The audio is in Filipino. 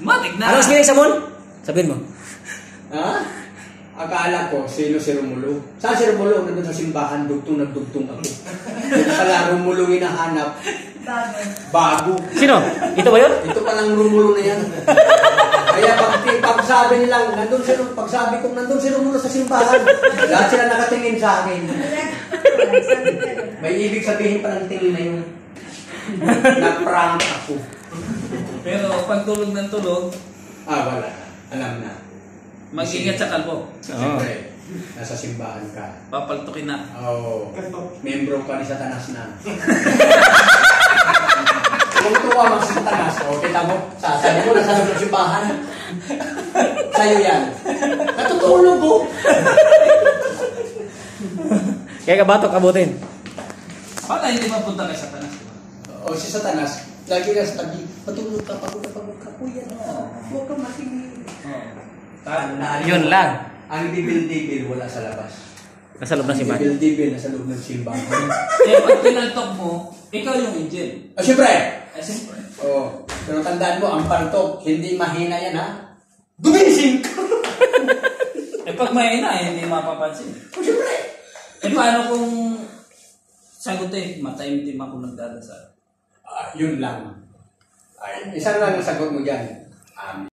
Matik na. Anong spelling sabon? Sabihin mo. Ha? Akala ko, sino si Romulo? Saan si Romulo? Nandun sa simbahan, nagdugtong ako. Ito pala, Romulo hinahanap. Bago. Sino? Ito ba yun? Ito palang Romulo na yan. Kaya pag sabi nilang, pag sabi ko, nandun si Romulo sa simbahan, lahat sila nakatingin sa akin. May ibig sabihin palang tingin na yun. Nag-prank ako. Pero pag tulog ng tulog, Wala. Alam na. mag-ingat sa kalbo. Siyempre, nasa simbahan ka. Papaltukin na. Oo. Membro ka ni Satanas na. Kung tuwa mag Satanas, kita mo, sasabi mo, nasa loob ng simbahan. Sa'yo yan. Natutulog ko. Kaya kabatok abutin. Para hindi mapunta kay Satanas. O si Satanas, lagi ka sa tabi, patulog ka, pagod ka, kuya. Huwag ka matingin. Yun lang. Ang dibil-dibil wala sa labas. Nasa loob ng Ang simbahan. dibil-dibil nasa loob ng simbahan. Eh, pag pinaltok mo, ikaw yung angel. Siyempre! Siyempre. Oo. Pero tandaan mo, ang paltok, hindi mahina yan, ha? Gumising ka! Eh, pag mahina, hindi mapapansin. Siyempre! Eh, paano kung sagutin, mataimtim ako nagdadasal? Yun lang. Ay, isa lang ang sagot mo dyan.